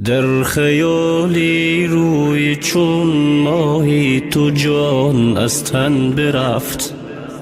در خیالی روی چون ماهی تو جان از تن برفت،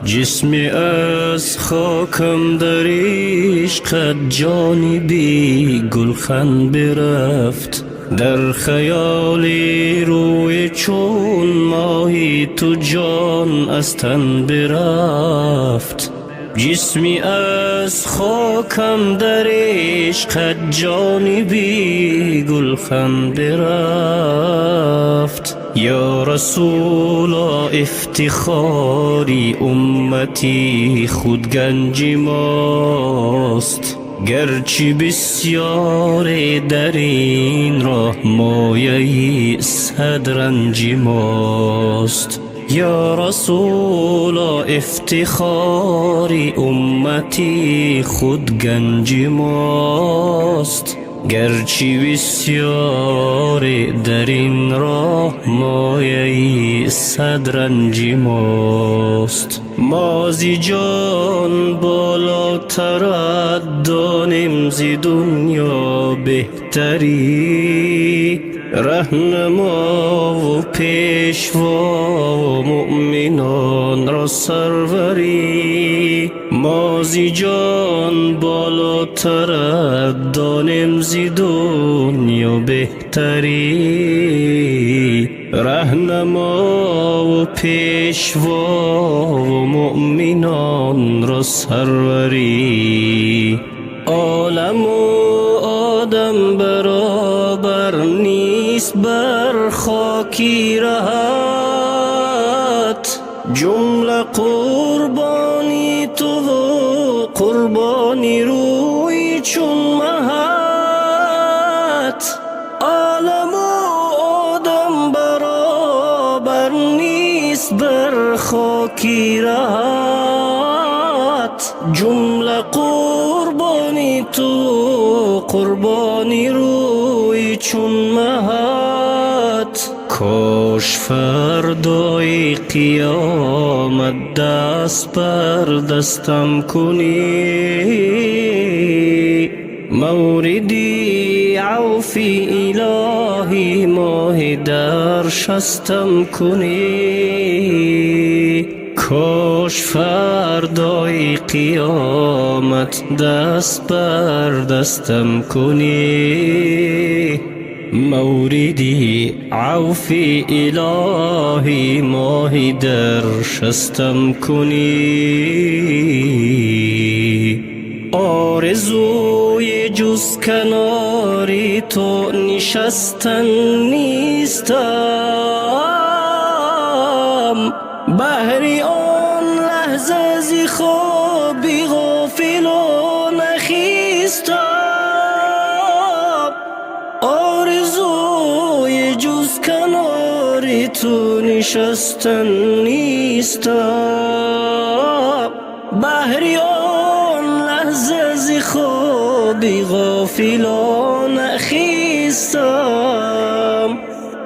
جسمی از خاکم در عشقت جانی بی گلخن برفت. در خیالی روی چون ماهی تو جان از تن برفت، جسمی از خاکم در عشقت جانی بی گلخن برفت. یا رسولا افتخاری امتی خود گنج ماست، گرچه بسیار در این راه مایه صد رنج ماست. یا رسولا افتخاری امتی خود گنج ماست، گرچه بسیار در این راه مایه صد رنج ماست. مازی جان بالاتر دانیم ز دنیا بهتری، رهنما و پیشوا و مؤمنان را سروری. مازی جان بالاتر دانیم ز دنیا بهتری، رهنما و پیشوا و مؤمنان را سروری. عالم و آدم برابر نیست بر خاکی رهت، جمله قربانی تو و قربانی روی چون مهت. عالم و آدم برابر نیست بر خاکی رهت، جمله قربانی تو قربانی روی چون مهت. کاش فردای قیامت دست بر دستم کنی، موردی عوفی الهی ماه در شستم کنی. کاش فردای قیامت دست بر دستم کنی، موردی عوفی الهی ماه در شستم کنی. آرزوی جز کناری تو نشستن نیستم، بهر آن لحظه ز خوابی غافلانه خیستم. آرزوی جز کناری تو نشستن نیستم، بهر آن لحظه ز خوابی غافلانه خیستم.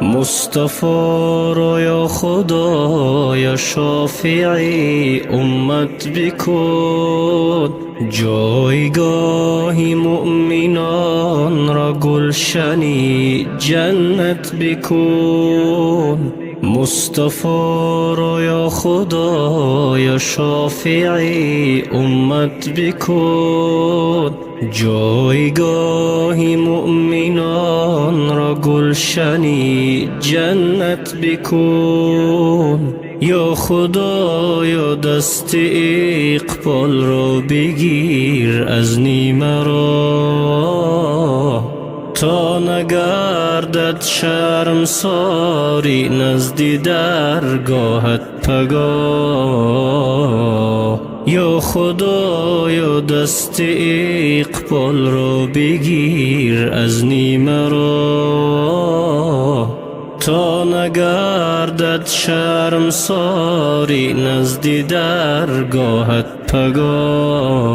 مصطفی را یا خدا یا شافعی امت بکن، جایگاه مؤمنان را گلشنی جنت بکن. مصطفی را یا خدا یا شافعی امت بکن، جایگاه مؤمنان را گلشنی جنت بکن. یا خدا یا دست اقبال را بگیر از نیمه را، تا نگردد شرمساری نزد درگاهت پگاه. یا خدا یا دست اقبال را بگیر از نیمه را، تا نگردد شرمساری نزد درگاهت پگاه.